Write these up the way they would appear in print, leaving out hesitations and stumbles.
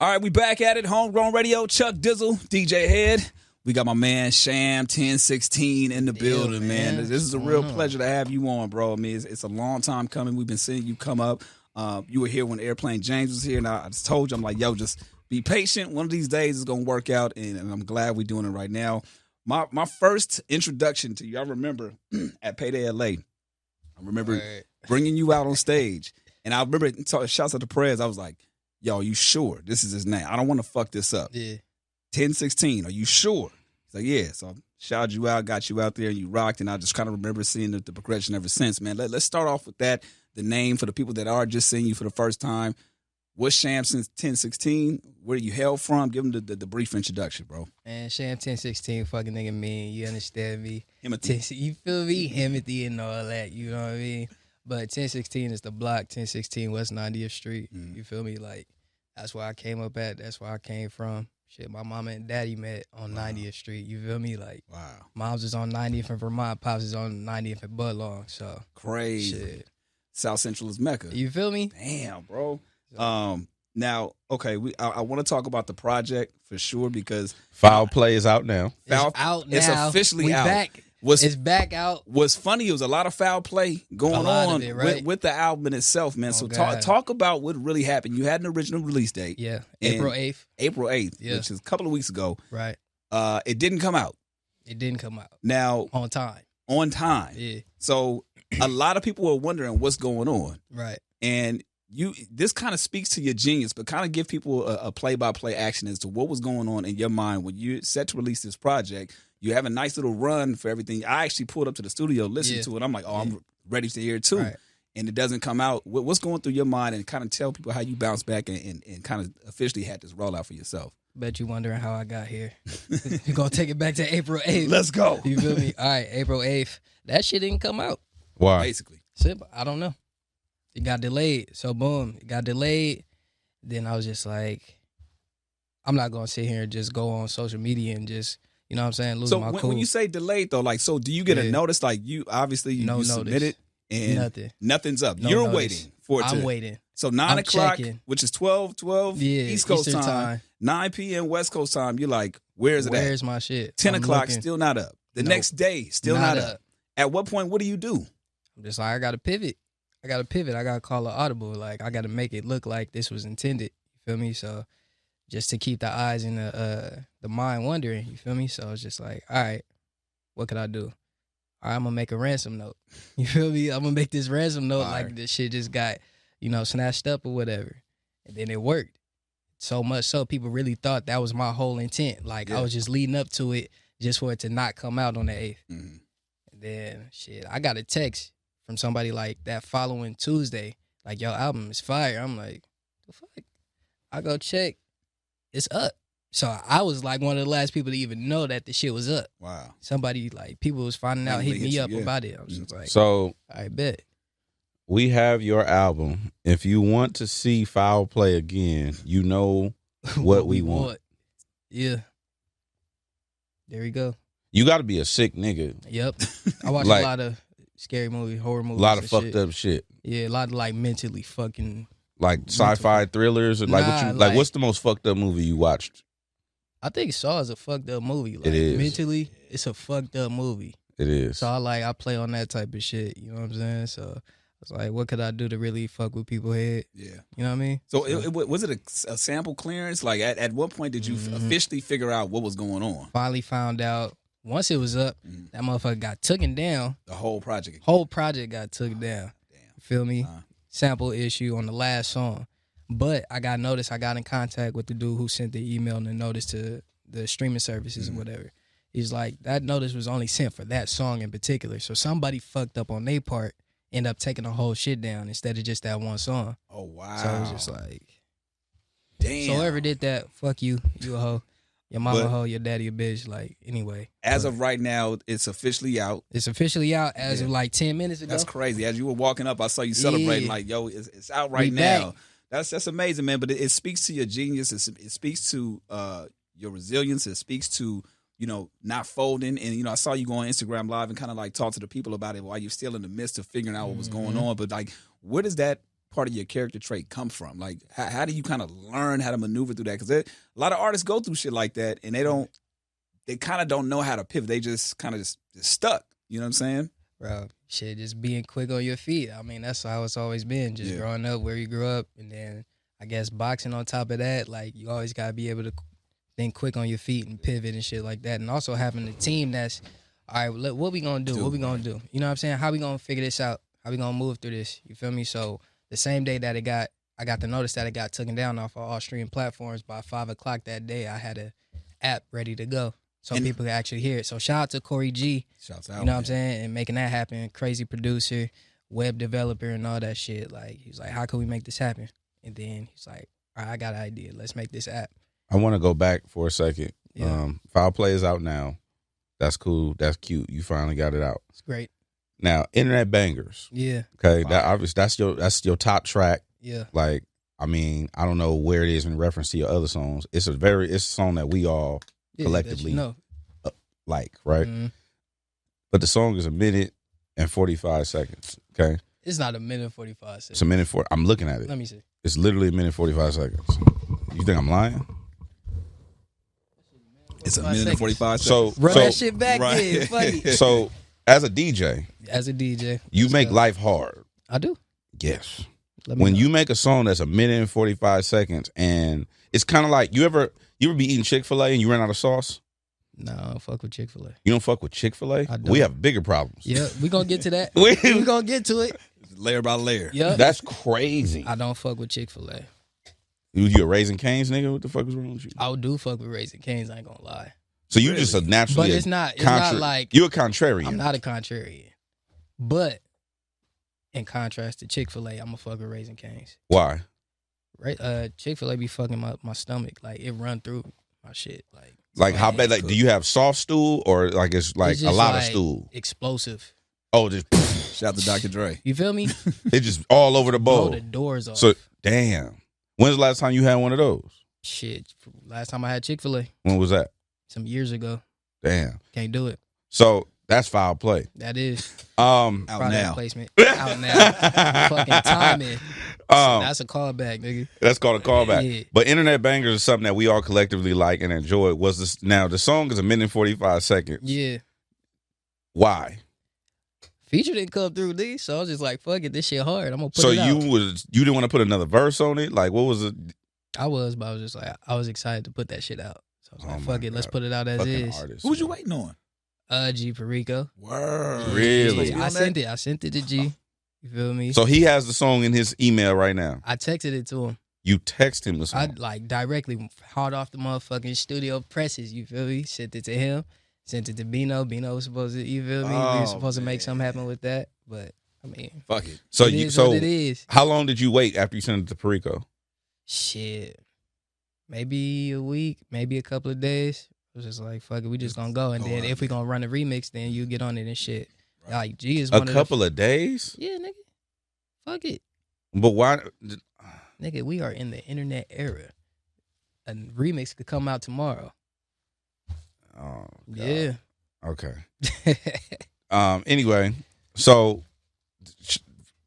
All right, we back at it. Homegrown Radio, Chuck Dizzle, DJ Head. We got my man Sham1016 in the building, man. This is a real pleasure to have you on, bro. I mean, it's a long time coming. We've been seeing you come up. You were here when Airplane James was here, and I just told you, I'm like, yo, just be patient. One of these days it's going to work out, and I'm glad we're doing it right now. My first introduction to you, I remember at Payday LA. I remember bringing you out on stage, and I remember shouts out to Prez. I was like, yo, are you sure this is his name? I don't want to fuck this up. Yeah. 1016, are you sure? He's like, yeah. So I shouted you out, got you out there, and you rocked, and I just kind of remember seeing the progression ever since, man. Let's start off with that, the name for the people that are just seeing you for the first time. What's Sham1016? Where you hail from? Give them the brief introduction, bro. Man, Sham1016, fucking nigga mean. You understand me? Himothy. You feel me? Himothy and all that, you know what I mean? But 1016 is the block, 1016 West 90th Street. You feel me? Like, that's where I came up at. That's where I came from. Shit, my mama and daddy met on 90th Street. You feel me? Like, mom's is on 90th in Vermont, pops is on 90th in Budlong. So crazy. Shit. South Central is Mecca. You feel me? Damn, bro. Now, okay, I want to talk about the project for sure because Foul Play is out now. It's out now. It's officially we out. Back. It's back out. What's funny, it was a lot of foul play going on it, with the album in itself, man. So talk about what really happened. You had an original release date. Yeah, April 8th. April 8th, which is a couple of weeks ago. Right. It didn't come out. It didn't come out. Now. On time. On time. Yeah. So a lot of people are wondering what's going on. Right. And this kind of speaks to your genius, but kind of give people a play-by-play action as to what was going on in your mind when you set to release this project. You have a nice little run for everything. I actually pulled up to the studio, listened to it. I'm like, I'm ready to hear it too. Right. And it doesn't come out. What's going through your mind, and kind of tell people how you bounced back and kind of officially had this rollout for yourself. Bet you wondering how I got here. You're going to take it back to April 8th. Let's go. You feel me? All right, April 8th. That shit didn't come out. Why? Basically. Simple. I don't know. It got delayed. So, boom, it got delayed. Then I was just like, I'm not going to sit here and just go on social media and just, you know what I'm saying, lose my cool. When you say delayed, though, like, so do you get a notice? Like, you obviously, you submitted and nothing's up. You're waiting for it to. I'm waiting. So 9 o'clock, which is 12 East Coast Eastern time, 9 p.m. West Coast time, you're like, where's it at? Where's my shit? 10 o'clock, still not up. The next day, still not up. At what point, what do you do? I'm just like, I got to pivot. I got to call an audible. Like, I got to make it look like this was intended. You feel me? So just to keep the eyes and the mind wondering. You feel me? So it's just like, all right, what could I do? All right, I'm going to make a ransom note. You feel me? I'm going to make this ransom note like this shit just got, snatched up or whatever. And then it worked. So much so people really thought that was my whole intent. Like, I was just leading up to it just for it to not come out on the 8th. Mm-hmm. And then, shit, I got a text from somebody like that following Tuesday, like, your album is fire. I'm like, the fuck? I go check. It's up. So I was like one of the last people to even know that the shit was up. Wow. Somebody, like, people was finding out, hitting me up about it. I was just like, so I bet. We have your album. If you want to see Foul Play again, you know what we want. Yeah. There we go. You got to be a sick nigga. Yep. I watch a lot of scary movies, horror movies. A lot of fucked up shit. Yeah, a lot of like mentally fucking. Like sci-fi thrillers, or like what's the most fucked up movie you watched? I think Saw is a fucked up movie. Like, it is. Mentally, it's a fucked up movie. It is. So I play on that type of shit. You know what I'm saying? So it's like, what could I do to really fuck with people's head? Yeah. You know what I mean? So was it a sample clearance? Like at what point did you officially figure out what was going on? Finally found out. Once it was up, that motherfucker got taken down. The whole project. Whole project got took down. Damn. You feel me? Sample issue on the last song. But I got in contact with the dude who sent the email and the notice to the streaming services and whatever. He's like, that notice was only sent for that song in particular. So somebody fucked up on their part, end up taking the whole shit down instead of just that one song. Oh, wow. So it was just like, damn. So whoever did that, fuck you. You a hoe. Your mama a hoe, your daddy a bitch. Like, anyway. As of right now, it's officially out. It's officially out as of like 10 minutes ago. That's crazy. As you were walking up, I saw you celebrating like, yo, it's out right now. That's amazing, man. But it speaks to your genius. It speaks to your resilience. It speaks to, not folding. And, I saw you go on Instagram Live and kind of like talk to the people about it while you're still in the midst of figuring out what was going on. But like, where does that part of your character trait come from? Like, how do you kind of learn how to maneuver through that? Because a lot of artists go through shit like that, and they kind of don't know how to pivot. They just kind of just stuck. You know what I'm saying? Bro, shit, just being quick on your feet. I mean, that's how it's always been. Just growing up where you grew up, and then I guess boxing on top of that. Like, you always gotta be able to think quick on your feet and pivot and shit like that. And also having a team that's, all right, what we gonna do? What we gonna do? You know what I'm saying? How we gonna figure this out? How we gonna move through this? You feel me? So the same day that I got the notice that it got taken down off of all streaming platforms by 5 o'clock that day, I had an app ready to go so people could actually hear it. So shout out to Corey G. Shouts out. You know what I'm saying? And making that happen. Crazy producer, web developer, and all that shit. Like, he was like, how can we make this happen? And then he's like, all right, I got an idea. Let's make this app. I want to go back for a second. Yeah. Foul Play is out now. That's cool. That's cute. You finally got it out. It's great. Now, Internet Bangers. Yeah. Okay, that obviously that's your top track. Yeah. Like, I mean, I don't know where it is in reference to your other songs. It's a song that we all collectively like, right? Mm-hmm. But the song is 1 minute and 45 seconds. Okay, it's not 1 minute and 45 seconds. It's 1 minute. I'm looking at it. Let me see. It's literally 1 minute and 45 seconds. You think I'm lying? It's 1 minute and 45 seconds. Run that shit back in. Funny. So, as a DJ, you make life hard. I do. Yes. When you make a song that's 1 minute and 45 seconds, and it's kind of like you ever be eating Chick-fil-A and you run out of sauce? No, I don't fuck with Chick-fil-A. You don't fuck with Chick-fil-A? We have bigger problems. Yeah, we gonna get to that. we gonna get to it. Layer by layer. Yeah, that's crazy. I don't fuck with Chick-fil-A. You a Raising Cane's nigga? What the fuck is wrong with you? I do fuck with Raising Cane's. I ain't gonna lie. So you just a naturally, but it's not like you're a contrarian. I'm not a contrarian, but in contrast to Chick-fil-A, I'm a fuck with Raising Cane's. Why? Right? Chick-fil-A be fucking my stomach. Like, it run through my shit. Like how bad? Like, do you have soft stool or like it's like a lot of stool? Explosive. Oh, just shout out to Dr. Dre. You feel me? It's just all over the bowl. Blow the doors off. So damn. When's the last time you had one of those? Shit, last time I had Chick-fil-A. When was that? Some years ago. Damn. Can't do it. So that's foul play. That is. Out now. Placement. Out now. Fucking timing. That's a callback, nigga. That's called a callback. Yeah. But Internet Bangers is something that we all collectively like and enjoy. Now the song is 1 minute and 45 seconds. Yeah. Why? Feature didn't come through, nigga. So I was just like, fuck it, this shit hard. I'm gonna put it out. So you didn't want to put another verse on it? Like, what was it? I was, but I was just like, I was excited to put that shit out. So I was like, fuck it, let's put it out as fucking is. Artist, who was you waiting on? G Perico. Word. Really? I sent it to G. You feel me? So he has the song in his email right now. I texted it to him. You text him the song? I like directly hard off the motherfucking studio presses. You feel me? Sent it to him. Sent it to Bino. Bino was supposed to, you feel me? We were supposed to make something happen with that. But I mean, fuck it. So it is what it is. How long did you wait after you sent it to Perico? Shit. Maybe a week, maybe a couple of days. It was just like, fuck it, we just gonna go. And then if we gonna run a remix, then you get on it and shit. Right. Like, G is one a couple of days? Yeah, nigga. Fuck it. But why? Nigga, we are in the internet era. A remix could come out tomorrow. Oh, God. Yeah. Okay. Anyway, so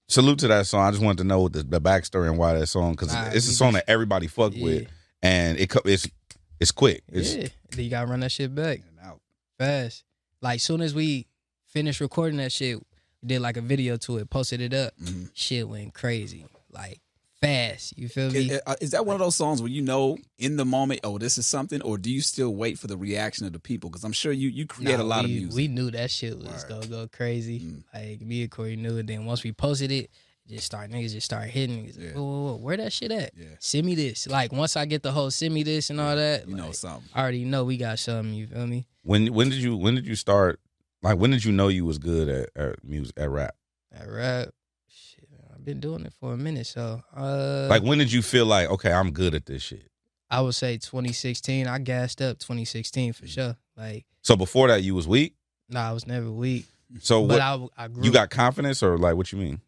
salute to that song. I just wanted to know the backstory and why that song, because it's a song that everybody fuck with, and it's quick. Then you gotta run that shit back and out fast. Like, soon as we finished recording that shit, we did like a video to it, posted it up. Mm-hmm. Shit went crazy, like fast. You feel me? Is that one of those songs where you know in the moment, oh, this is something, or do you still wait for the reaction of the people? Because I'm sure you create a lot of music. We knew that shit was gonna go crazy. Like, me and Corey knew it. Then once we posted it, niggas just start hitting. Niggas like, whoa, where that shit at? Yeah. Send me this. Like, once I get the whole send me this and all that, you know something. I already know we got something. You feel me? When did you start? Like, when did you know you was good at music, at rap? At rap, shit, I've been doing it for a minute. So, like, when did you feel like, okay, I'm good at this shit? I would say 2016. I gassed up 2016 for sure. Like, so before that, you was weak? Nah, I was never weak. So but what? I grew. You got confidence, or like, what you mean?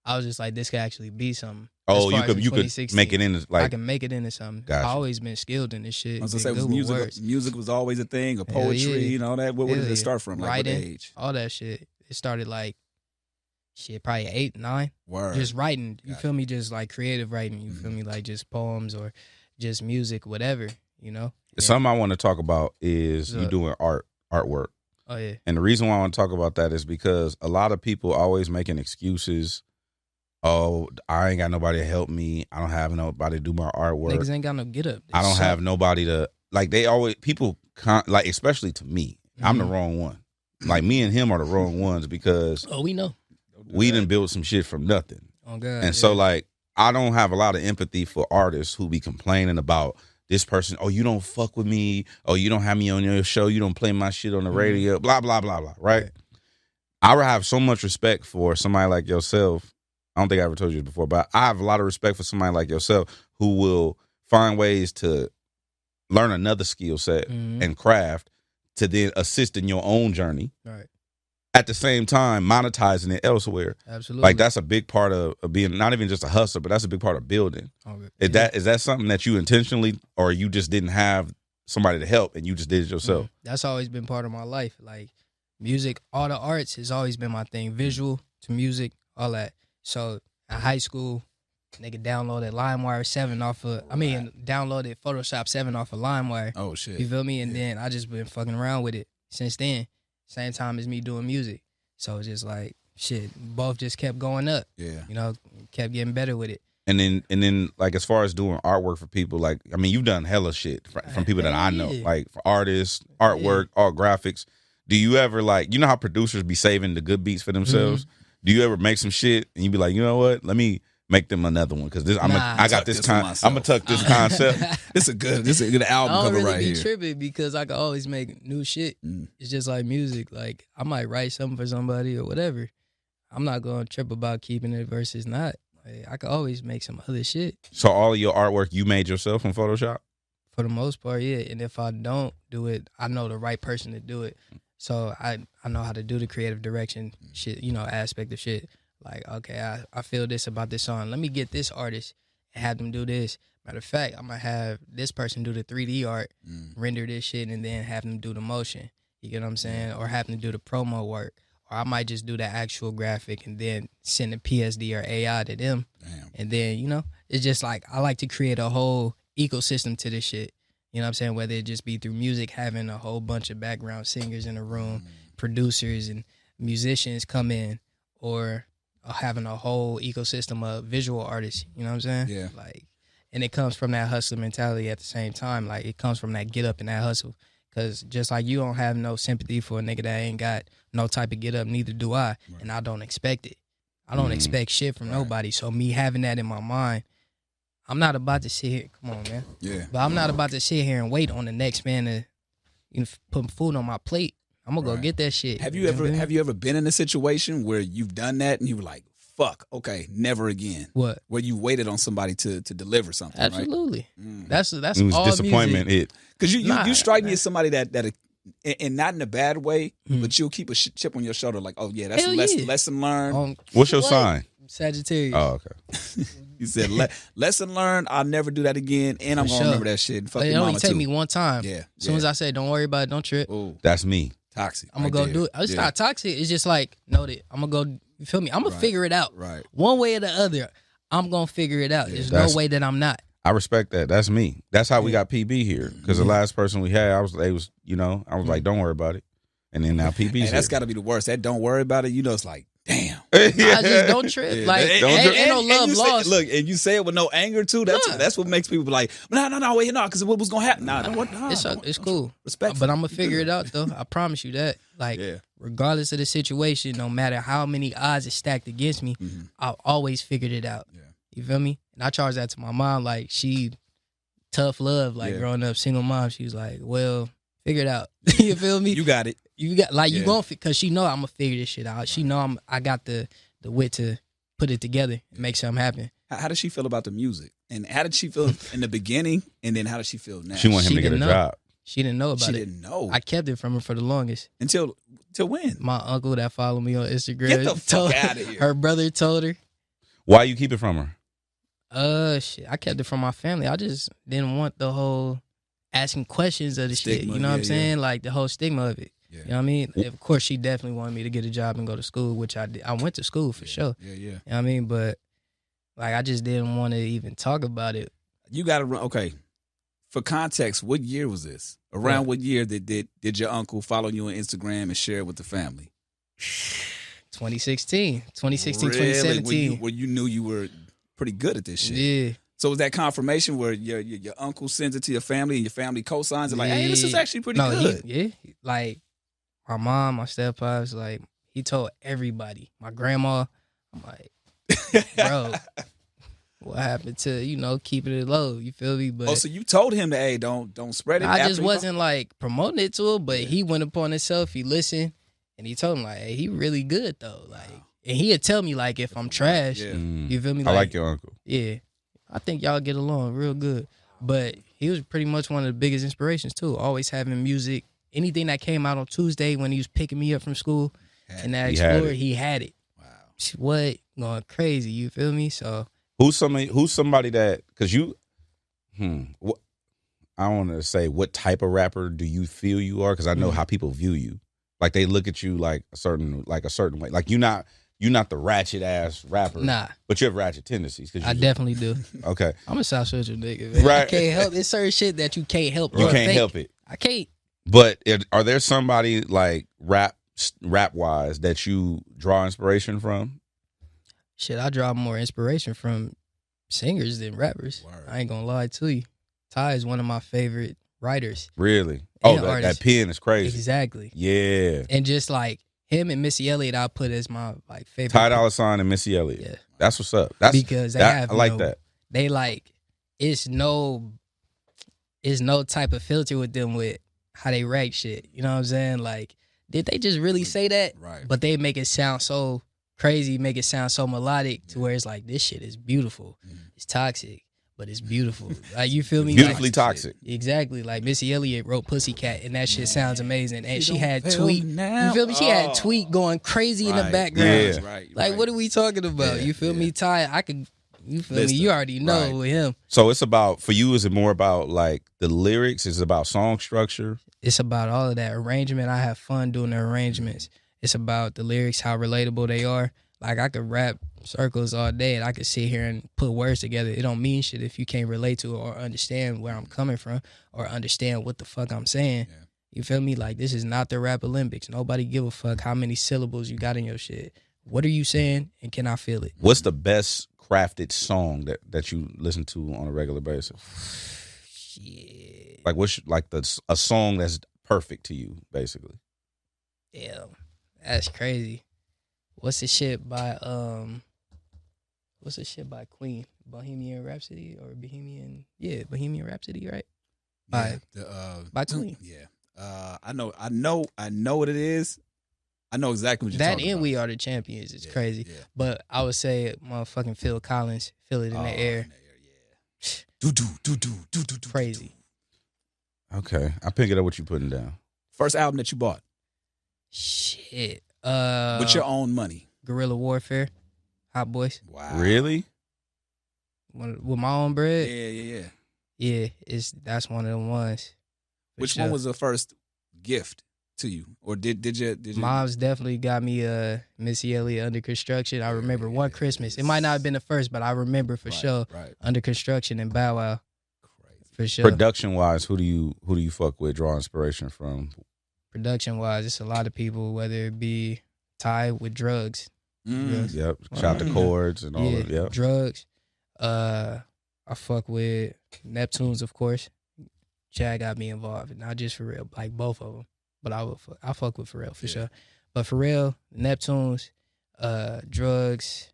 I was just like, this could actually be something. Oh, you could make it into, like, I can make it into something. Gotcha. I always been skilled in this shit. I was gonna say, music was always a thing, or poetry, you know that. Where did it start from? Like, writing, what age? All that shit. It started like shit, probably 8, 9. Word. Just writing, you feel me? Just like creative writing, you feel me? Like just poems or just music, whatever, you know? Something I want to talk about is you doing artwork. Oh, yeah. And the reason why I want to talk about that is because a lot of people always making excuses. Oh, I ain't got nobody to help me. I don't have nobody to do my artwork. Niggas ain't got no get up. I don't have nobody to, like, they always, people, like, especially to me, I'm the wrong one. Like, me and him are the wrong ones because we know. We done built some shit from nothing. Oh, God. And so, like, I don't have a lot of empathy for artists who be complaining about this person. Oh, you don't fuck with me. Oh, you don't have me on your show. You don't play my shit on the radio. Blah, blah, blah, blah. Right? I would have so much respect for somebody like yourself. I don't think I ever told you this before, but I have a lot of respect for somebody like yourself who will find ways to learn another skill set and craft to then assist in your own journey. Right. At the same time, monetizing it elsewhere. Absolutely. Like, that's a big part of being not even just a hustler, but that's a big part of building. Is that something that you intentionally, or you just didn't have somebody to help and you just did it yourself? That's always been part of my life. Like, music, all the arts has always been my thing. Visual to music, all that. So in high school, nigga downloaded LimeWire 7 downloaded Photoshop 7 off of LimeWire. Oh, shit. You feel me? And then I just been fucking around with it since then. Same time as me doing music. So it's just like, shit, both just kept going up. Yeah. You know, kept getting better with it. And then like, as far as doing artwork for people, like, I mean, you've done hella shit from people that I know, like for artists, artwork, art graphics. Do you ever, like, you know how producers be saving the good beats for themselves? Do you ever make some shit and you be like, you know what? Let me make them another one because I'm gonna tuck this concept. This a good album cover right here. I don't really be tripping because I can always make new shit. It's just like music. Like, I might write something for somebody or whatever. I'm not gonna trip about keeping it versus not. Like, I could always make some other shit. So all of your artwork you made yourself in Photoshop? For the most part, yeah. And if I don't do it, I know the right person to do it. So I know how to do the creative direction shit, you know, aspect of shit. Like, okay, I feel this about this song. Let me get this artist and have them do this. Matter of fact, I'm going to have this person do the 3D art, render this shit, and then have them do the motion. You get what I'm saying? Or have them do the promo work. Or I might just do the actual graphic and then send a PSD or AI to them. Damn. And then, you know, it's just like, I like to create a whole ecosystem to this shit. You know what I'm saying? Whether it just be through music, having a whole bunch of background singers in the room, producers and musicians come in, or having a whole ecosystem of visual artists. You know what I'm saying? Yeah. Like, and it comes from that hustler mentality at the same time. Like, it comes from that get up and that hustle. Because just like you don't have no sympathy for a nigga that ain't got no type of get up, neither do I. Right. And I don't expect it. I don't expect shit from nobody. So me having that in my mind, I'm not about to sit here. Come on, man. Yeah. But I'm not about to sit here and wait on the next man to, you know, put food on my plate. I'm gonna go get that shit. Have you ever been in a situation where you've done that and you were like, fuck, okay, never again? What? Where you waited on somebody to deliver something, Absolutely. Right? That's it was all disappointment. music. Because you strike me as somebody that and not in a bad way, but you'll keep a chip on your shoulder like, oh yeah, that's lesson learned. What's your sign? Sagittarius. Oh, okay. You said lesson learned. I'll never do that again, and I'm gonna remember that shit. Fuck it your only mama take too. me one time. Yeah. As soon as I say, don't worry about it, don't trip. Ooh, that's me. Toxic. I'm gonna go do it. It's not toxic. It's just like, know that I'm gonna go. You feel me? I'm gonna figure it out. Right. One way or the other, I'm gonna figure it out. There's no way that I'm not. I respect that. That's me. That's how we got PB here. Because the last person we had, I was like, don't worry about it. And then now PB's that's got to be the worst. That don't worry about it. You know, it's like, damn. I just don't trip. Yeah. Like, ain't no love lost. Look, and you say it with no anger too. That's what makes people be like, no, wait, no, because what was gonna happen? It's cool. Respect. But I'm gonna figure it out though. I promise you that. Like, regardless of the situation, no matter how many odds are stacked against me, I've always figured it out. Yeah. You feel me? And I charge that to my mom. Like, she tough love. Like, growing up single mom, she was like, well, figure it out. You feel me? You got it. You got like you gonna, because she know I'm gonna figure this shit out. She know I got the wit to put it together and make something happen. How does she feel about the music? And how did she feel in the beginning? And then how does she feel now? She want him to get a job. She didn't know about it. She didn't know. I kept it from her for the longest. Until when? My uncle that followed me on Instagram. Get the fuck out of here. Her brother told her. Why you keep it from her? Shit. I kept it from my family. I just didn't want the whole asking questions of the stigma, shit. You know what I'm saying? Like the whole stigma of it. Yeah. You know what I mean? Of course, she definitely wanted me to get a job and go to school, which I did. I went to school for sure. Yeah. You know what I mean? But like, I just didn't want to even talk about it. You got to run. Okay. For context, what year was this? Around what year did your uncle follow you on Instagram and share it with the family? 2016, Really? 2017. Where you knew you were pretty good at this shit. Yeah. So was that confirmation where your uncle sends it to your family and your family co-signs it like, hey, this is actually pretty good? Like, my mom, my steppops, like, he told everybody. My grandma, I'm like, bro, what happened to, keeping it low? You feel me? But so you told him that, hey, don't spread it. I just wasn't like promoting it to him, but he went upon himself, he listened, and he told him like, hey, he really good though. Like, and he'd tell me like if I'm trash. Yeah. You feel me? I like your uncle. Yeah. I think y'all get along real good. But he was pretty much one of the biggest inspirations too. Always having music. Anything that came out on Tuesday when he was picking me up from school and that Explorer, he had it. Wow. What? Going crazy, you feel me? So Who's somebody that, because you, what, I want to say, what type of rapper do you feel you are? Because I know how people view you. Like they look at you like a certain way. Like you're not the ratchet ass rapper. Nah. But you have ratchet tendencies. I definitely do. Okay. I'm a South Central nigga, man. Right. I can't help it. It's certain shit that you can't help. You can't help it. I can't. But are there somebody like rap wise that you draw inspiration from? Shit, I draw more inspiration from singers than rappers. Word. I ain't gonna lie to you. Ty is one of my favorite writers. Really? Oh, that artists. pen is crazy. Exactly. Yeah. And just like him and Missy Elliott, I put as my like favorite. Ty Dolla $ign and Missy Elliott. Yeah. That's what's up. That's because they have I like that. They like it's no type of filter with them with how they write shit. You know what I'm saying? Like, did they just really say that? Right. But they make it sound so crazy, make it sound so melodic to where it's like, this shit is beautiful. It's toxic, but it's beautiful. Like, you feel me? Beautifully like, toxic. Exactly. Like Missy Elliott wrote Pussycat, and that shit sounds amazing. And she had feel Tweet. now. You feel me? She had Tweet going crazy in the background. Yeah. Like, what are we talking about? You feel me? Ty, I could. You feel Listen, me? You already know with him. So it's about, for you, is it more about like the lyrics? Is it about song structure? It's about all of that arrangement. I have fun doing the arrangements. It's about the lyrics, how relatable they are. Like, I could rap circles all day and I could sit here and put words together. It don't mean shit if you can't relate to it or understand where I'm coming from or understand what the fuck I'm saying. Yeah. You feel me? Like, this is not the rap Olympics. Nobody give a fuck how many syllables you got in your shit. What are you saying and can I feel it? What's the best crafted song that you listen to on a regular basis? Shit. Like, what's like a song that's perfect to you, basically? Damn, that's crazy. What's the shit by Queen? Bohemian Rhapsody or Bohemian Rhapsody, right? By Queen. Yeah. I know what it is. I know exactly what you're talking about. That and We Are the Champions is crazy. Yeah. But I would say motherfucking Phil Collins, Feel It in the Air. Do. Crazy. Okay. I pick it up what you putting down. First album that you bought? Shit. With your own money. Guerrilla Warfare. Hot Boys. Wow. Really? With my own bread? Yeah. Yeah, that's one of them ones. Which one was the first gift to you? Or did you Mom's definitely got me Missy Elliott Under Construction. I remember one Christmas. It might not have been the first, but I remember for sure. Right. Under Construction and Bow Wow. Crazy. For sure. Production wise, who do you fuck with, draw inspiration from? Production wise, it's a lot of people, whether it be Ty with drugs. Drugs. Yep. Shout the chords and all of it. Yep. Drugs. I fuck with Neptunes, of course. Chad got me involved, not just for real, like both of them. But I fuck with Pharrell for sure. But for real, Neptunes, drugs,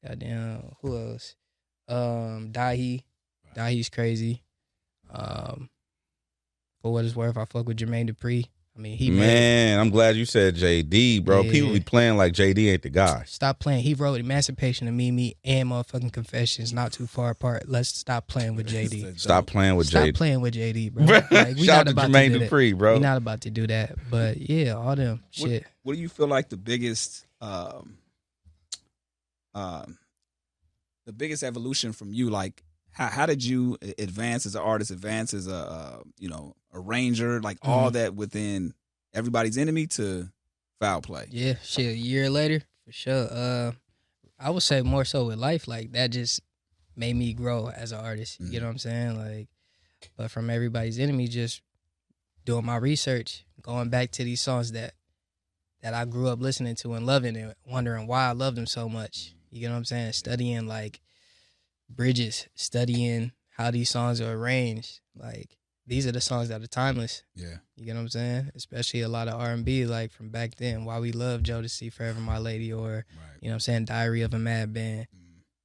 goddamn, who else? Dahi. Dahi's crazy. For what it's worth, I fuck with Jermaine Dupri. I mean, I'm glad you said JD, bro. Yeah. People be playing like JD ain't the guy. Stop playing. He wrote Emancipation of Me and motherfucking Confessions, not too far apart. Let's stop playing with JD. Stop playing with Stop JD. playing with JD, bro. Like, Shout out to Jermaine Dupri, bro. We're not about to do that. But yeah, all them shit. What do you feel like the biggest evolution from you? Like, how did you advance as an artist, advance as a arranger, like all that within Everybody's Enemy to Foul Play. Yeah, shit. A year later, for sure. I would say more so with life, like that just made me grow as an artist. You know what I'm saying? Like, but from Everybody's Enemy, just doing my research, going back to these songs that I grew up listening to and loving and wondering why I loved them so much. You get what I'm saying? Studying like bridges, studying how these songs are arranged. Like these are the songs that are timeless. Yeah. You get what I'm saying? Especially a lot of R&B like from back then. Why We Love Jodeci, Forever My Lady, or you know what I'm saying, Diary of a Madman.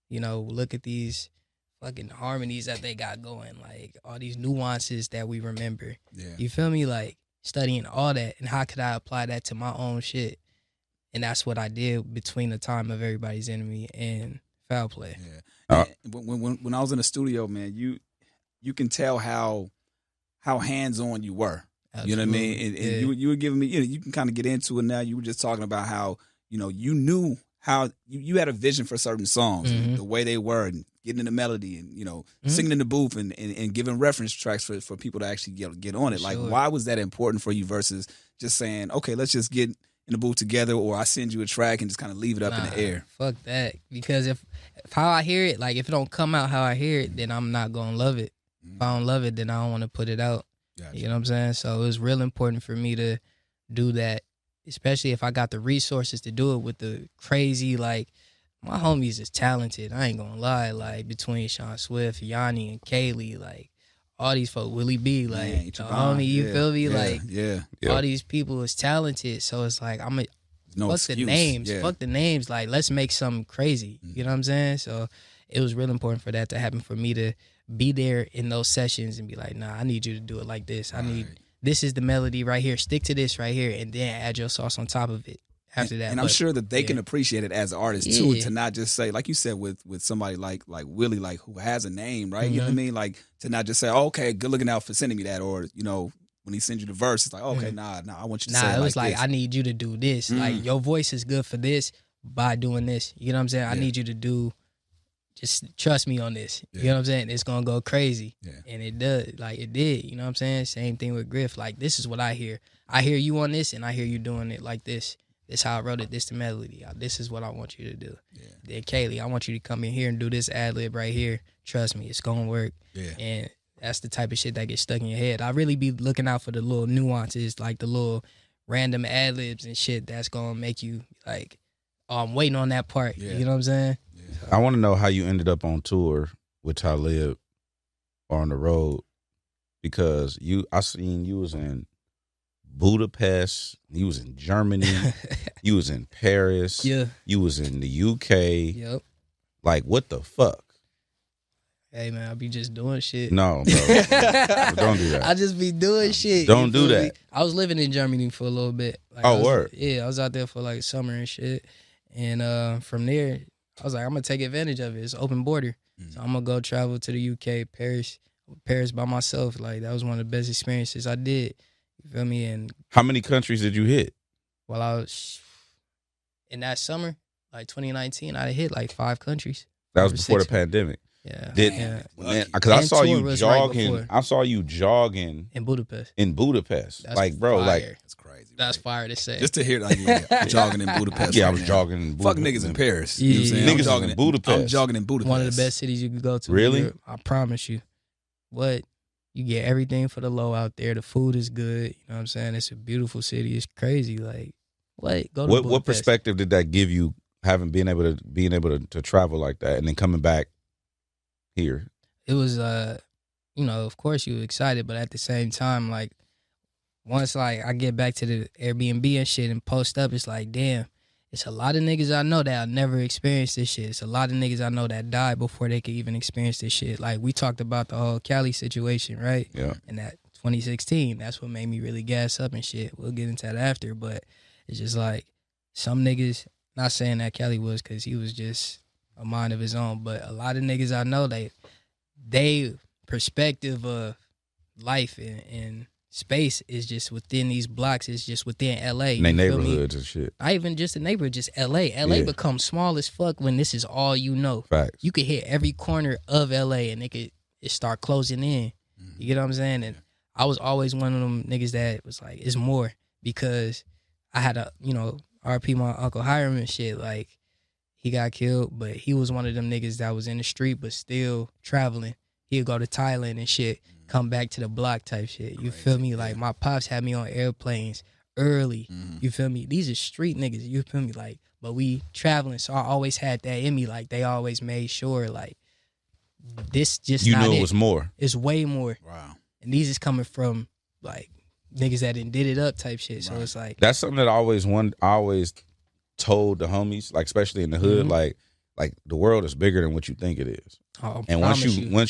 You know, look at these fucking harmonies that they got going, like all these nuances that we remember. Yeah. You feel me? Like studying all that, and how could I apply that to my own shit? And that's what I did between the time of Everybody's Enemy and Foul Play. Yeah. When I was in the studio, man, you can tell how hands on you were. Absolutely. You know what I mean? And you were giving me, you can kind of get into it now. You were just talking about how, you knew how you had a vision for certain songs, the way they were, and getting in the melody, and singing in the booth, and giving reference tracks for people to actually get on it. Like, why was that important for you versus just saying, okay, let's just get in the booth together, or I send you a track and just kind of leave it up in the air? Fuck that. Because if how I hear it, like if it don't come out how I hear it, then I'm not gonna love it. If I don't love it, then I don't want to put it out. Gotcha. You know what I'm saying? So it was real important for me to do that, especially if I got the resources to do it with the crazy, like, my homies is talented. I ain't gonna lie. Like, between Sean Swift, Yanni, and Kaylee, like, all these folks, Willie B, like, man, the homie, you feel me? Like, all these people is talented. So it's like, fuck the names. Yeah. Fuck the names. Like, let's make something crazy. You know what I'm saying? So it was real important for that to happen, for me to be there in those sessions and be like, nah, I need you to do it like this. I need, this is the melody right here. Stick to this right here, and then add your sauce on top of it after that. And I'm sure that they can appreciate it as artists too, to not just say, like you said, with somebody like Willie, like, who has a name, right? You know what I mean? Like, to not just say, oh, okay, good looking out for sending me that, or when he sends you the verse, it's like, okay, nah, I want you to say it was like, I need you to do this. Like, your voice is good for this by doing this. You know what I'm saying? I need you to do, just trust me on this. You know what I'm saying? It's going to go crazy. And it does. Like, it did. You know what I'm saying? Same thing with Griff. Like, this is what I hear. I hear you on this, and I hear you doing it like this. This how I wrote it. This the melody. This is what I want you to do. Then Kaylee, I want you to come in here and do this ad-lib right here. Trust me, it's going to work. And that's the type of shit that gets stuck in your head. I really be looking out for the little nuances, like the little random ad-libs and shit that's going to make you like, oh, I'm waiting on that part. You know what I'm saying? I want to know how you ended up on tour with Talib or on the road, because I seen you was in Budapest, you was in Germany, you was in Paris, you was in the UK. Like, what the fuck? Hey, man, I be just doing shit. No, bro. Don't do that. I just be doing shit. Don't do that. I was living in Germany for a little bit. Like, word? Yeah, I was out there for like summer and shit. And from there, I was like, I'm going to take advantage of it. It's open border. So I'm going to go travel to the UK, Paris by myself. Like, that was one of the best experiences I did. You feel me? And how many countries did you hit? While I was in that summer, like 2019, I hit like 5 countries. That was before the pandemic. Because I saw you jogging. Right, I saw you jogging in Budapest. That's like, bro, fire. Like, that's crazy. That's fire to say. Just to hear like jogging in Budapest. Yeah, I was jogging in Fuck Budapest. niggas in Paris. You know what I'm saying? Niggas jogging in Budapest. I'm jogging in Budapest. One of the best cities you could go to. Really? Europe, I promise you. What? You get everything for the low out there. The food is good. You know what I'm saying? It's a beautiful city. It's crazy. Like, what? Go to Budapest. What perspective did that give you, having being able to travel like that and then coming back here? It was, of course you were excited, but at the same time, like, once like I get back to the Airbnb and shit and post up, it's like, damn, it's a lot of niggas I know that never experienced this shit. It's a lot of niggas I know that died before they could even experience this shit. Like, we talked about the whole Cali situation, right? Yeah. And that 2016, that's what made me really gas up and shit. We'll get into that after, but it's just like some niggas, not saying that Cali was, because he was just a mind of his own, but a lot of niggas I know, they perspective of life and space is just within these blocks. It's just within LA. In their neighborhoods and shit. Not even just the neighborhood, just LA. LA becomes small as fuck when this is all you know. Facts. You could hit every corner of LA and it start closing in. You get what I'm saying? And I was always one of them niggas that was like, it's more. because I had a, RP my Uncle Hiram and shit, like, he got killed, but he was one of them niggas that was in the street but still traveling. He'd go to Thailand and shit, come back to the block type shit. You feel me? Like, my pops had me on airplanes early. You feel me? These are street niggas, you feel me? Like, but we traveling, so I always had that in me. Like, they always made sure, like, this just You not knew it. it was more. It's way more. Wow. And these is coming from, like, niggas that did it up type shit. So it's like, That's something that I always told the homies, like especially in the hood, like the world is bigger than what you think it is. And once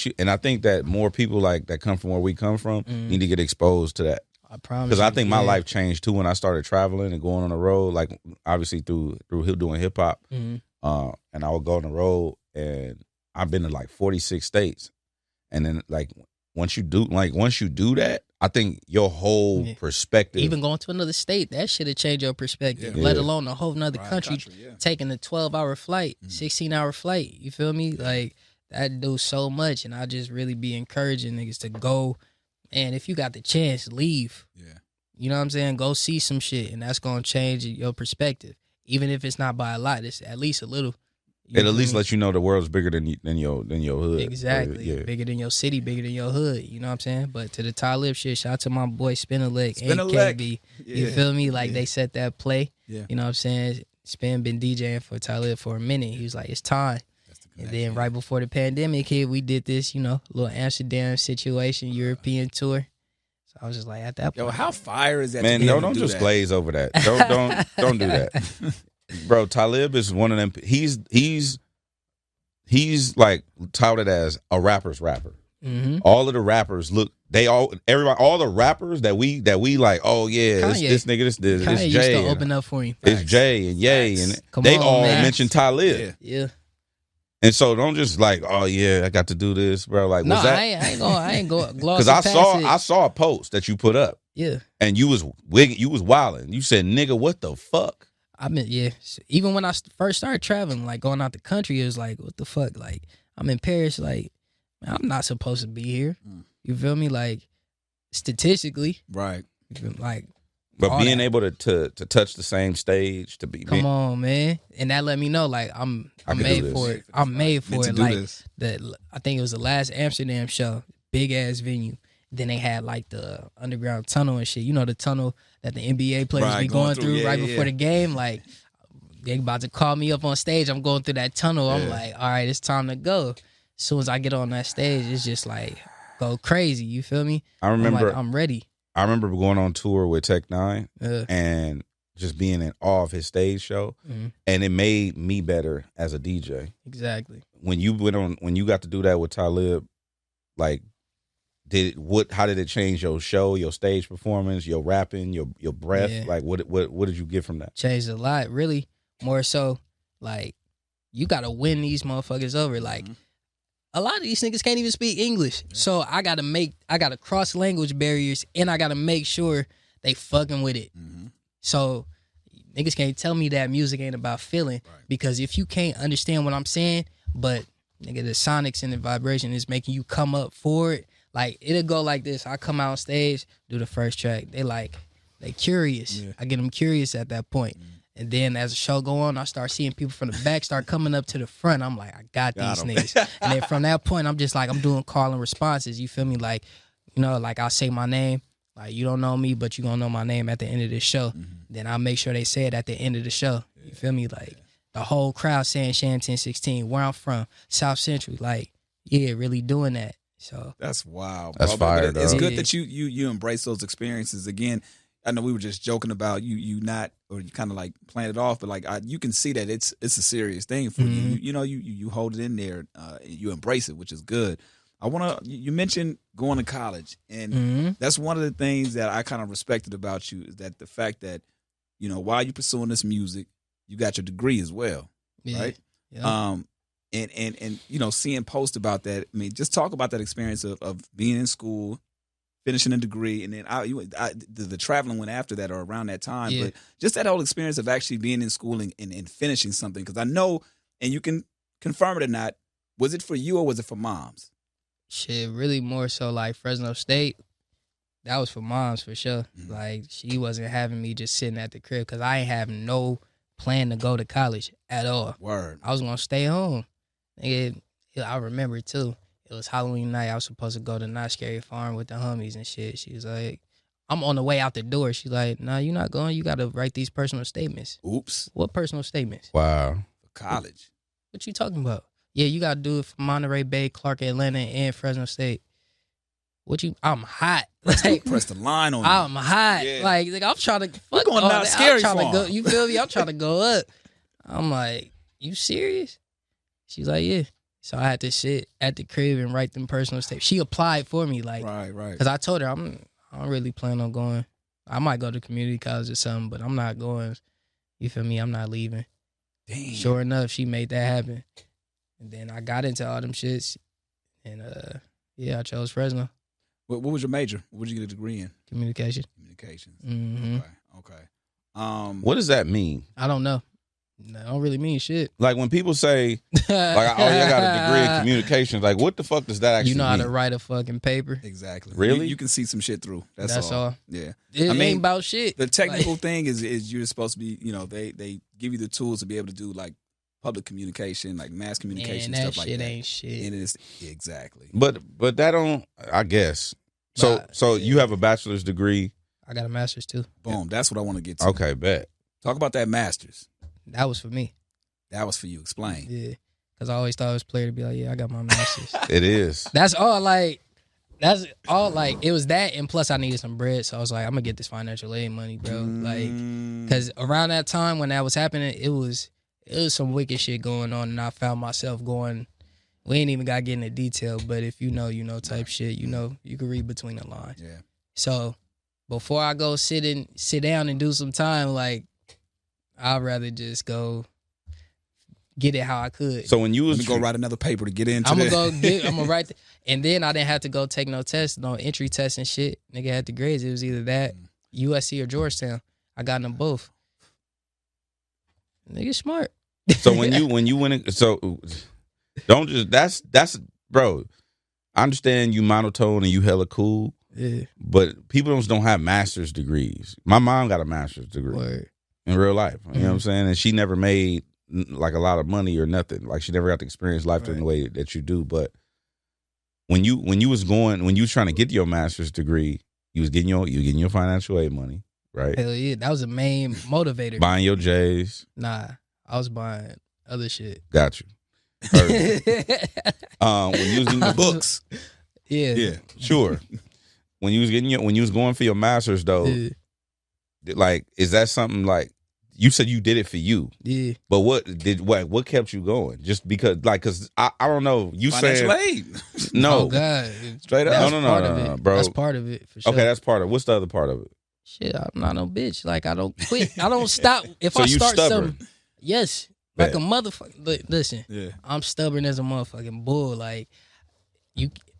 you, and I think that more people like that come from where we come from need to get exposed to that. I promise. Because I think my life changed too when I started traveling and going on the road. Like obviously through doing hip hop, and I would go on the road, and I've been to like 46 states, and then like once you do that, I think your whole perspective. Even going to another state, that should have changed your perspective. Let alone a whole nother country taking a 12-hour flight, 16-hour flight. You feel me? Like, that do so much, and I just really be encouraging niggas to go. And if you got the chance, leave. Yeah. You know what I'm saying? Go see some shit, and that's gonna change your perspective. Even if it's not by a lot, it's at least a little. It at least lets you know the world's bigger than your hood. Exactly. Bigger than your city, bigger than your hood. You know what I'm saying? But to the Talib shit, shout out to my boy Spin a Leg and KB. You feel me? Like they set that play. Yeah. You know what I'm saying? Spin been DJing for Talib for a minute. He was like, it's time. And then right before the pandemic hit, we did this, little Amsterdam situation, European tour. So I was just like, at that point. Yo, how fire is that? Man, don't just glaze over that. Don't do that. Bro, Talib is one of them. He's like touted as a rapper's rapper. All of the rappers all the rappers that we like. Oh yeah, this nigga, this Jay. Used to open up for him. It's Jay and Ye, and they all mention Talib. Yeah. And so don't just like, oh yeah, I got to do this, bro. Like, was that? I ain't going because I saw a post that you put up. Yeah. And you was wilding. You said, nigga, what the fuck? I mean, yeah. Even when I first started traveling, like going out the country, it was like, what the fuck? Like, I'm in Paris, like, man, I'm not supposed to be here. You feel me? Like, statistically. Right. Like, but being able to touch the same stage, to be come on, man, and that let me know, like, I'm made for it. I'm made for it. Like I think it was the last Amsterdam show, big ass venue. Then they had like the underground tunnel and shit. You know, the tunnel that the NBA players be going through before the game. Like, they about to call me up on stage. I'm going through that tunnel. I'm like, all right, it's time to go. As soon as I get on that stage, it's just like go crazy. You feel me? I'm ready. I remember going on tour with Tech Nine and just being in awe of his stage show, and it made me better as a DJ. Exactly. When you got to do that with Talib, like, how did it change your show, your stage performance, your rapping, your breath? Yeah. Like, what did you get from that? Changed a lot, really. More so, like, you gotta win these motherfuckers over. Like, a lot of these niggas can't even speak English. So I gotta cross language barriers, and I gotta make sure they fucking with it. So niggas can't tell me that music ain't about feeling, because if you can't understand what I'm saying, but nigga, the sonics and the vibration is making you come up for it, like, it'll go like this. I come out on stage, do the first track. They curious. Yeah. I get them curious at that point. And then as the show go on, I start seeing people from the back start coming up to the front. I'm like, I got these niggas. And then from that point, I'm just like, I'm doing call and responses. You feel me? Like, like I'll say my name. Like, you don't know me, but you gonna know my name at the end of the show. Then I'll make sure they say it at the end of the show. You feel me? Like, the whole crowd saying Sham1016, where I'm from, South Central. Like, yeah, really doing that. So that's wild. That's fire. It's good that you embrace those experiences. Again, I know we were just joking about you not, or you kind of like playing it off, but like you can see that it's a serious thing for you. You hold it in there, you embrace it, which is good. You mentioned going to college, and that's one of the things that I kind of respected about you, is that the fact that, while you're pursuing this music, you got your degree as well, right? Yeah. And seeing posts about that. I mean, just talk about that experience of being in school, finishing a degree, and then the traveling went after that or around that time. Yeah. But just that whole experience of actually being in school and finishing something, because I know, and you can confirm it or not, was it for you or was it for moms? Shit, really more so like Fresno State. that was for moms for sure. Like she wasn't having me just sitting at the crib because I ain't have no plan to go to college at all. Word. I was gonna stay home. I remember it too. It was Halloween night. I was supposed to go to Not Scary Farm with the homies and shit. She was like, I'm on the way out the door. She's like, nah, you're not going. You got to write these personal statements. Oops. What personal statements? Wow. For college. What you talking about? Yeah, you got to do it for Monterey Bay, Clark Atlanta, and Fresno State. I'm hot. Like, Press the line on I'm you. hot. Yeah. Like I'm trying to fuck going all Not that. Scary I'm trying to Farm. go. You feel me? I'm trying to go up. I'm like, you serious? She's like, yeah. So I had to sit at the crib and write them personal statements. She applied for me, like, Right. because I told her I don't really plan on going. I might go to community college or something, but I'm not going. You feel me? I'm not leaving. Damn. Sure enough, she made that happen. And then I got into all them shits. And yeah, I chose Fresno. What was your major? What did you get a degree in? Communication. Communications. Mm-hmm. Okay. What does that mean? I don't know. That don't really mean shit. Like when people say, like, oh, you got a degree in communications. Like, what the fuck does that actually You know how mean? to write a fucking paper. Exactly. Really? You can see some shit through. That's all. Yeah. It I mean, ain't about shit. The technical Like, thing is you're supposed to be, they give you the tools to be able to do like public communication, like mass communication, man, that stuff like shit that. ain't shit. And it's exactly. But that don't, I guess. So Nah, you have a bachelor's degree. I got a master's too. Boom. That's what I want to get to. Okay, bet. Talk about that master's. That was for me. That was for you. Explain. Yeah. Because I always thought it was player to be like, yeah, I got my master's. It is. That's all, it was that, and plus I needed some bread, so I was like, I'm going to get this financial aid money, bro. Like, because around that time when that was happening, it was some wicked shit going on, and I found myself going, we ain't even got to get into detail, but if you know type shit, you can read between the lines. Yeah. So before I go sit down and do some time, like, I'd rather just go get it how I could. So when you was Let me go write another paper to get into I'm that. gonna write, and then I didn't have to go take no tests, no entry tests and shit. Nigga had the grades. It was either that, USC or Georgetown. I got them both. Nigga smart. So when you went in, so don't just that's bro. I understand you monotone and you hella cool, Yeah. but people don't have master's degrees. My mom got a master's degree Word. in real life. You know what I'm saying? And she never made like a lot of money or nothing. Like she never got to experience life in the way that you do. But when you was trying to get your master's degree, you was getting your financial aid money, right? Hell yeah, that was the main motivator. Buying your J's. Nah, I was buying other shit. Got you. When you was getting the books. Yeah. Sure. When you was going for your master's though, Yeah. like, is that something like you said you did it for you? Yeah. But what kept you going? Just because, like, cause I don't know. You Financial said aid. no, Oh God. Straight up. That's No, part of it. bro. That's part of it for sure. Okay, that's part of. What's the other part of it? Shit, I'm not no bitch. Like, I don't quit. I don't stop. If So I you start stubborn? something, yes, Bet. like a motherfucker. Listen, Yeah. I'm stubborn as a motherfucking bull. Like,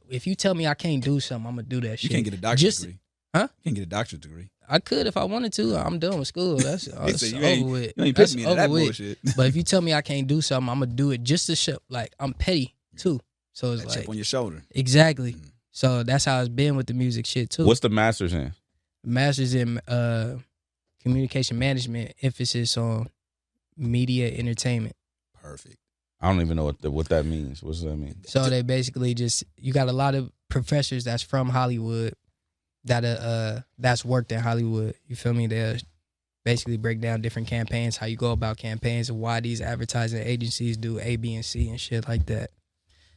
if you tell me I can't do something, I'm gonna do that shit. You can't get a doctorate degree. Huh? You can't get a doctorate degree. I could if I wanted to. I'm done with school. That's He said, over with. You ain't That's put me into that over with. bullshit. But if you tell me I can't do something, I'm gonna do it just to show. Like, I'm petty too. So it's That like chip on your shoulder. exactly. Mm. So that's how it's been with the music shit too. What's the master's in? Master's in communication management, emphasis on media entertainment. Perfect. I don't even know what that means. What does that mean? So they basically you got a lot of professors that's from Hollywood that's worked in Hollywood. You feel me? They'll basically break down different campaigns, how you go about campaigns, and why these advertising agencies do A, B, and C and shit like that.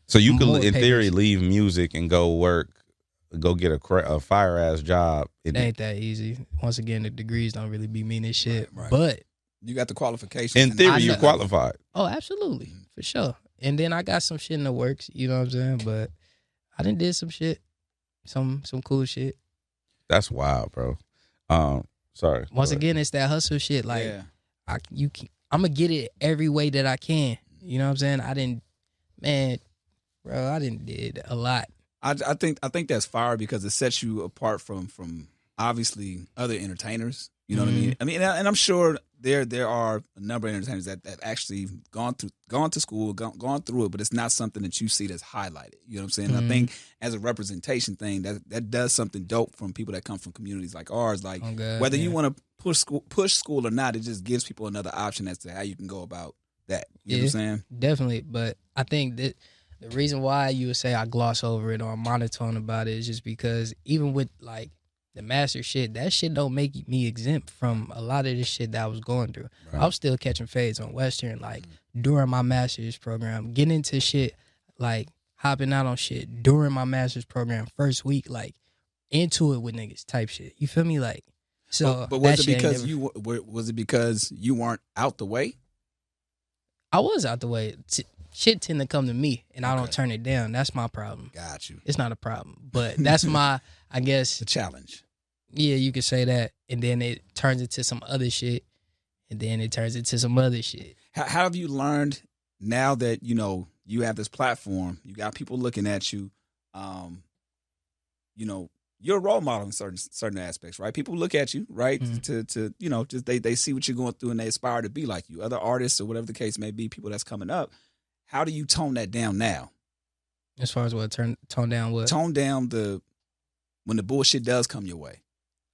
So you More could, in papers. theory, leave music and go get a fire ass job. It ain't that easy. Once again, the degrees don't really be meaning shit. Right. But You got the qualifications. In theory, I you're know. qualified. oh, absolutely, for sure. And then I got some shit in the works. You know what I'm saying? But I done did some shit, some cool shit. That's wild, bro. Sorry. Once Go ahead. again, it's that hustle shit. Like yeah. I'm gonna get it every way that I can. You know what I'm saying? I didn't did a lot. I think that's fire because it sets you apart from obviously other entertainers. You know what I mean? I mean, and I'm sure there are a number of entertainers that actually gone to school, gone through it, but it's not something that you see that's highlighted. You know what I'm saying? I think as a representation thing, that does something dope from people that come from communities like ours. Like whether you want to push school or not, it just gives people another option as to how you can go about that. You know what I'm saying? Definitely. But I think that the reason why you would say I gloss over it or I'm monotone about it is just because even with like the master shit, that shit don't make me exempt from a lot of the shit that I was going through. Right. I was still catching fades on Western, like during my master's program, getting into shit, like hopping out on shit during my master's program, first week, like into it with niggas type shit. You feel me? Like, so. But was it because you weren't out the way? I was out the way. Shit tend to come to me, and I don't turn it down. That's my problem. Got you. It's not a problem, but that's my, I guess, the challenge. Yeah, you could say that, and then it turns into some other shit, and then it turns into some other shit. How have you learned now that you have this platform? You got people looking at you. You're a role model in certain aspects, right? People look at you, right? To just they see what you're going through and they aspire to be like you. Other artists or whatever the case may be, people that's coming up. How do you tone that down now? As far as what? Tone down what? Tone down when the bullshit does come your way.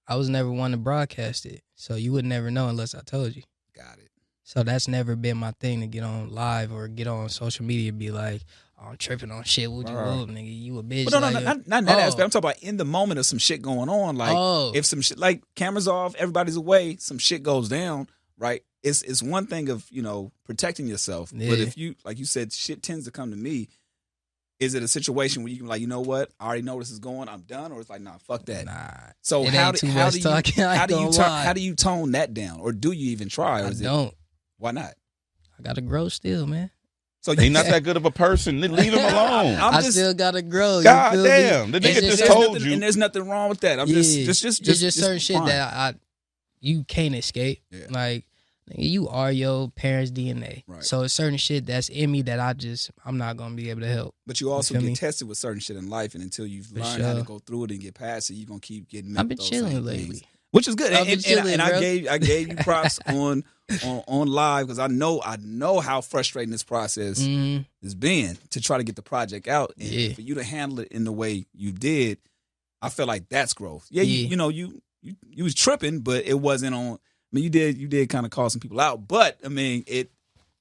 I was never one to broadcast it, so you would never know unless I told you. Got it. So that's never been my thing to get on live or get on social media and be like, oh, I'm tripping on shit. What you whoop, nigga? You a bitch. But no, not in that aspect. I'm talking about in the moment of some shit going on. Like if some shit, like cameras off, everybody's away, some shit goes down, right? It's one thing of, protecting yourself. Yeah. But if you, like you said, shit tends to come to me, is it a situation where you can be like, you know what? I already know this is going, I'm done? Or it's like, nah, fuck that. Nah. So how do you tone that down? Or do you even try? Or I don't. Why not? I gotta grow still, man. So he's not that good of a person. Leave him alone. I still gotta grow. God damn. The nigga just told you. And there's nothing wrong with that. I'm just certain shit that you can't escape. Yeah. Like, you are your parents' DNA. Right. So it's certain shit that's in me that I'm not going to be able to help. But you also get tested with certain shit in life, and until you've learned how to go through it and get past it, you're going to keep getting I've been chilling lately. Things, which is good. And I gave you props on live because I know how frustrating this process has been to try to get the project out. And for you to handle it in the way you did, I feel like that's growth. Yeah. You was tripping, but it wasn't on. I mean, you did kind of call some people out, but I mean,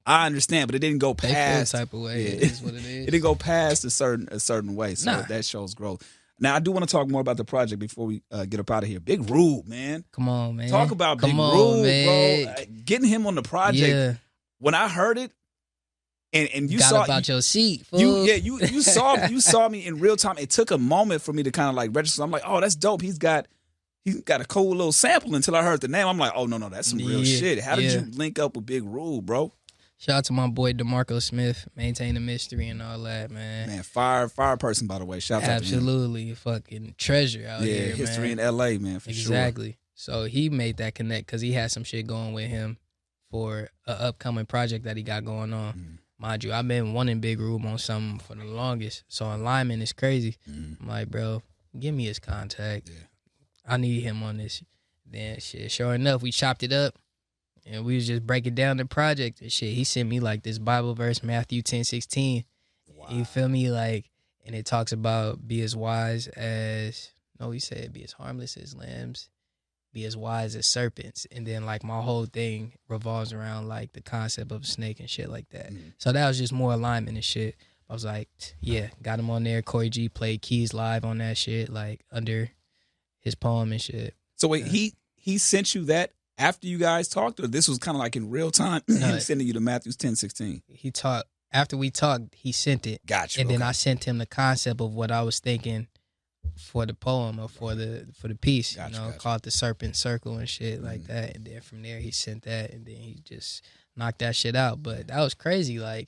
I understand, but it didn't go past type of way. It is what it is. It didn't go past a certain way, so that shows growth. Now, I do want to talk more about the project before we get up out of here. Big Rube, man. Come on, man. Talk about Big Rube, bro. Getting him on the project. When I heard it, and you saw about your seat, fool. You saw me in real time. It took a moment for me to kind of like register. I'm like, oh, that's dope. He's got a cool little sample until I heard the name. I'm like, oh, no, that's some real shit. How did you link up with Big Rube, bro? Shout out to my boy DeMarco Smith, maintain the mystery and all that, man. Man, fire person, by the way. Shout out to him. Absolutely, fucking treasure out here, man. History in L.A., man, for sure. Exactly. So he made that connect because he had some shit going with him for an upcoming project that he got going on. Mind you, I've been wanting Big Rube on something for the longest. So alignment is crazy. I'm like, bro, give me his contact. Yeah. I need him on this. Then shit, sure enough, we chopped it up and we was just breaking down the project and shit. He sent me like this Bible verse, Matthew 10:16. Wow. You feel me? Like, and it talks about be as wise as, no, he said be as harmless as lambs, be as wise as serpents. And then like my whole thing revolves around like the concept of a snake and shit like that. So that was just more alignment and shit. I was like, yeah, got him on there. Corey G played keys live on that shit, like under his poem and shit. So wait, he sent you that after you guys talked, or this was kind of like in real time? Him sending you to Matthew 10:16. He talked after we talked. He sent it. Gotcha. And then I sent him the concept of what I was thinking for the poem or for the piece. Gotcha. Called the Serpent Circle and shit like that. And then from there he sent that, and then he just knocked that shit out. But that was crazy. Like,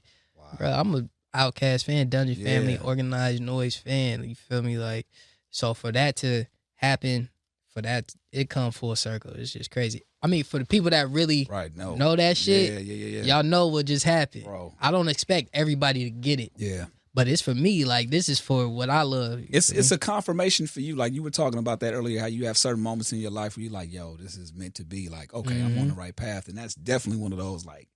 bro, I'm a Outkast fan, Dungeon Family, Organized Noise fan. You feel me? Like, so for that to happen, for that it come full circle. It's just crazy. I mean, for the people that really know that shit, y'all know what just happened. Bro. I don't expect everybody to get it. Yeah. But it's for me. Like, this is for what I love. It's a confirmation for you. Like you were talking about that earlier, how you have certain moments in your life where you're like, yo, this is meant to be. Like, okay, I'm on the right path. And that's definitely one of those, like,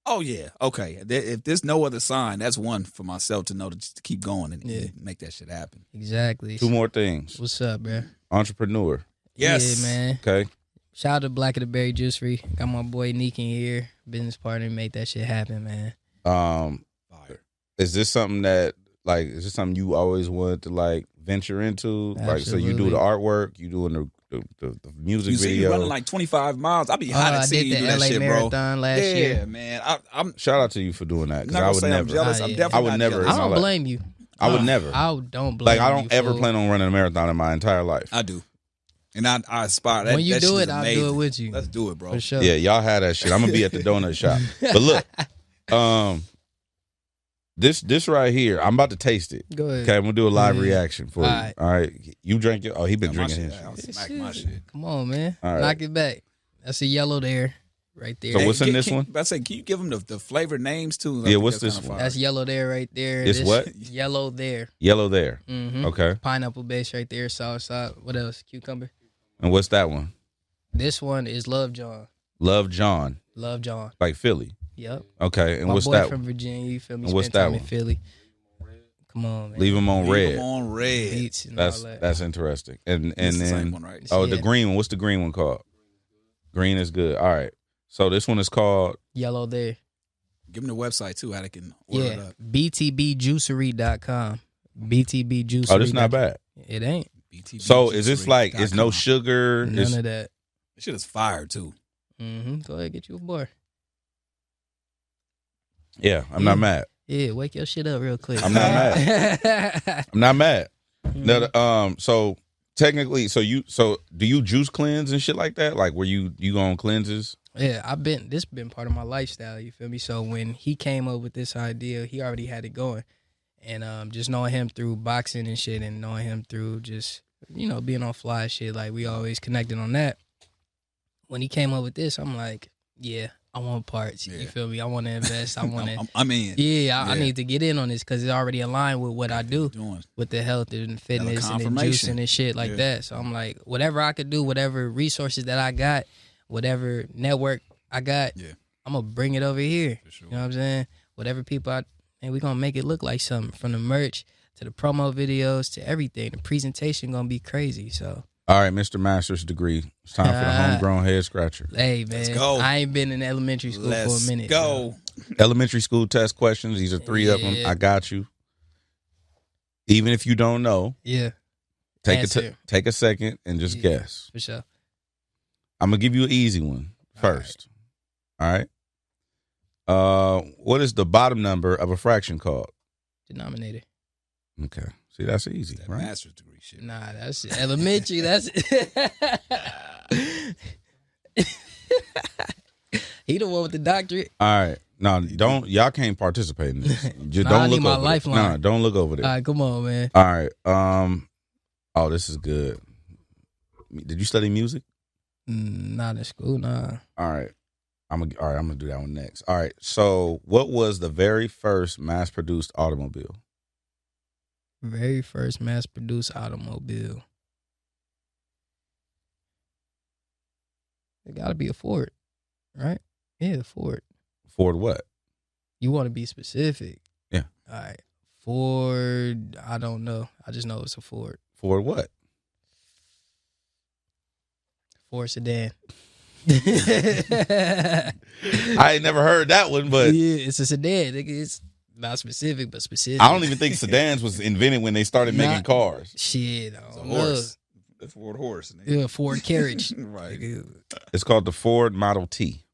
oh, yeah, okay. If there's no other sign, that's one for myself to know to just keep going and make that shit happen. Exactly. 2 more things. What's up, bro? Entrepreneur. Yes. Yeah, man. Okay. Shout out to Black of the Berry Juicery. Got my boy Neek in here, business partner, make that shit happen, man. Fire. Is this something that, like, is this something you always wanted to, like, venture into? Absolutely. Like, so you do the artwork, you doing the music You see video. you running like 25 miles. I'd be hot to see you do I that did the LA shit, bro. Marathon last Yeah, year. man. I'm Shout out to you for doing that. Because not I gonna would say I'm never. jealous. I'm yeah. definitely I would not never. jealous. I don't like- blame you. I would never. I don't blame Like, you. I don't ever fool. plan on running a marathon in my entire life. I do. And I aspire. That, When you that do shit it, is I'll amazing. do it with you. Let's do it, bro. For sure. Yeah, y'all had that shit. I'm gonna be at the donut shop. But look, this right here, I'm about to taste it. Go ahead. Okay, I'm gonna do a live Yeah. reaction for All you. right. All right, you drank it. Oh, he been Yeah, my drinking shit, his. I was smack my shit. Come on, man. All right. Knock it back. That's a yellow there. Right there. So what's in this one? I say, can you give them the flavor names too? Yeah, what's this one? That's yellow there right there. It's This what? Yellow there. Yellow there. Mm-hmm. Okay, Pineapple base right there. Soursop. What else? Cucumber. and what's that one? This one is Love John. Love John, Love John. like Philly. Yep. Okay, and My what's boy that from one? Virginia. You feel me? And what's Spent that time in one? Philly. Come on, man. Leave them on Leave red. them on red. Beats and all that. That's interesting. And It's the then same one, right? oh, the Yeah. green one. What's the green one called? Green is good. All right. So this one is called. Yellow there. Give them the website too, how they can order it Yeah. up. btbjuicery.com. btbjuicery. Oh, this is not bad. It ain't. So is this like it's no sugar? None It's, of that. This shit is fire too. Mm-hmm. Go ahead, get you a bar. yeah, I'm not mad. Yeah, wake your shit up real quick. I'm not mad. I'm not mad. Mm-hmm. No, so technically, so do you juice cleanse and shit like that? Like where you go on cleanses? Yeah, this been part of my lifestyle, you feel me? So when he came up with this idea, he already had it going. And just knowing him through boxing and shit and knowing him through just, being on fly shit, like we always connected on that. When he came up with this, I'm like, yeah, I want parts. Yeah. You feel me? I want to invest. I want to. I'm in. I need to get in on this because it's already aligned with what I do Doing. with the health and fitness and the confirmation. juicing and shit like that. So I'm like, whatever I could do, whatever resources that I got, whatever network I got, I'm going to bring it over here. For sure. You know what I'm saying? Whatever people and we're going to make it look like something from the merch to the promo videos to everything. The presentation going to be crazy. So, All right, Mr. Master's degree. It's time for the homegrown head scratcher. hey, man. Let's go. I ain't been in elementary school for a minute. Go. Elementary school test questions. These are 3 of them. Yeah. I got you. Even if you don't know, Yeah, take Answer. take a second and just guess. for sure. I'm gonna give you an easy one first. All right. What is the bottom number of a fraction called? Denominator. Okay. See, that's easy, That right? master's degree shit. Nah, that's elementary. That's he the one with the doctorate. All right. No, don't. Y'all can't participate in this. Just Nah, I don't need look my over lifeline. there. No, don't look over there. All right, come on, man. All right. Oh, this is good. Did you study music? Not in school, nah. All right. I'm gonna do that one next. All right. So, what was the very first mass-produced automobile? Very first mass-produced automobile. It got to be a Ford, right? Yeah, Ford. Ford what? You want to be specific? Yeah. All right. Ford. I don't know. I just know it's a Ford. Ford what? Ford sedan. I ain't never heard that one, but yeah, it's a sedan. Nigga. It's not specific, but specific. I don't even think sedans was invented when they started making Not- cars. Shit. I It's a don't know. horse. The Ford horse. nigga. Yeah, Ford carriage. Right. Nigga. It's called the Ford Model T.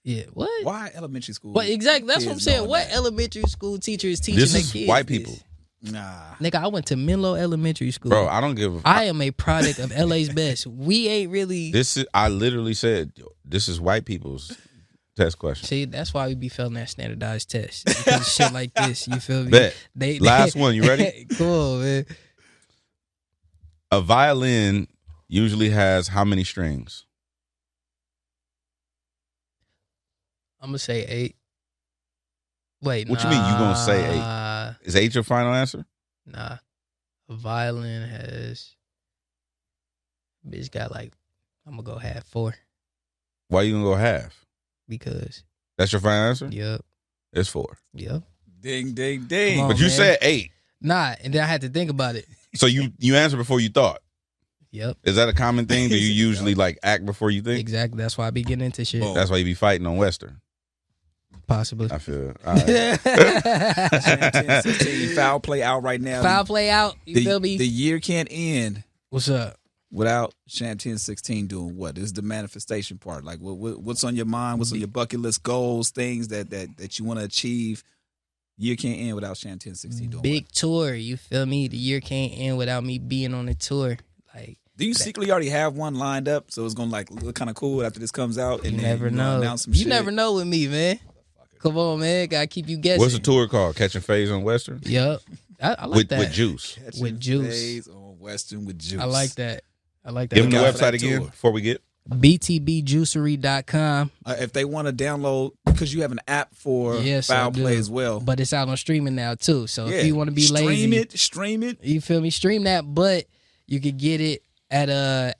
Yeah, what? Why elementary school? What exactly? That's what I'm kids saying. knowing What that? elementary school teacher is teaching This their is kids white this? people, Nah. Nigga, I went to Menlo Elementary School. bro. I don't give. I am a product of LA's best. We ain't really. This is. I literally said this is white people's test question. See, that's why we be failing that standardized test. Because of shit like this, you feel me? Bet. They, Last one. You ready? Cool, man. A violin usually has how many strings? I'm gonna say 8. Wait, What you mean you gonna say 8? Is 8 your final answer? Nah. A violin has. Bitch got like. I'm gonna go half 4 Why you gonna go half? because. That's your final answer? Yep. It's 4. Yep. Ding, ding, ding. Come on. But you man. said 8. Nah, and then I had to think about it. So you answered before you thought. Yep. Is that a common thing? Do you usually like act before you think? Exactly. That's why I be getting into shit. Boom. That's why you be fighting on Western. Possibly. I feel. All right. Sham1016 foul play out right now. Foul play out. You feel me? The year can't end What's up? without Sham1016 doing what? This is the manifestation part. Like, what's on your mind? What's on your bucket list? Goals, things that you want to achieve. Year can't end without Sham1016 doing Big what? tour. You feel me? The year can't end without me being on the tour. Like, Do you secretly already have one lined up? So it's gonna like look kind of cool after this comes out. you And never then, know. Announce some You shit. never know with me, man. Come on, man. Gotta keep you guessing. What's the tour called? Catching Phase on Western? Yup. I like that. With Juice. Catching With Juice. Phase on Western with Juice. I like that. I like that. Give them the Look out for website that again tour. before we get. btbjuicery.com. If they want to download, because you have an app for Yes, foul I do. play as well. But it's out on streaming now too. So if you want to be lazy, stream it. you feel me? Stream that, but you could get it at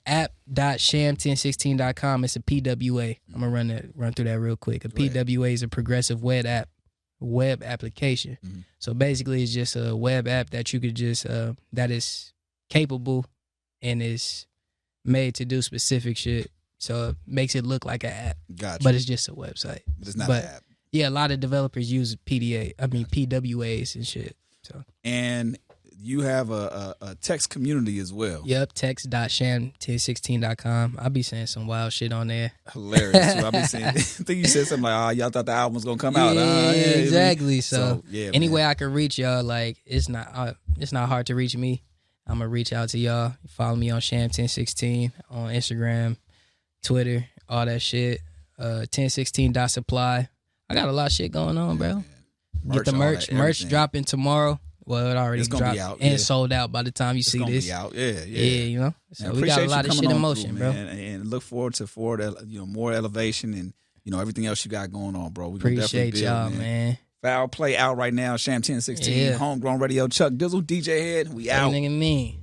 app.sham1016.com. It's a PWA. I'm gonna run through that real quick. A PWA is a progressive web application. Mhm. So basically, it's just a web app that you could just that is capable and is made to do specific shit. So it makes it look like an app, Gotcha. but it's just a website. But it's not but- an app. Yeah, a lot of developers use PWAs and shit. So And you have a text community as well. yep, text.sham1016.com. I'll be saying some wild shit on there. Hilarious. So I be saying, I think you said something like, y'all thought the album was gonna come out. Yeah, Yeah, exactly. So, yeah, anyway, man. I can reach y'all. Like it's not hard to reach me. I'm gonna reach out to y'all. Follow me on Sham1016 on Instagram, Twitter, all that shit. 1016.supply. I got a lot of shit going on, bro. Get the all merch. that, Merch everything. dropping tomorrow. Well, it already It's gonna dropped be out, and yeah. sold out by the time you It's see gonna this. be out. Yeah. Yeah, you know. So Man, we got a appreciate lot you of shit coming in on motion, through, bro. man, and look forward to more elevation and everything else you got going on, bro. We gonna Appreciate definitely build, y'all, man. Foul play out right now. Sham1016, Yeah. Homegrown Radio. Chuck Dizzle, DJ Head. We out. Nigga mean.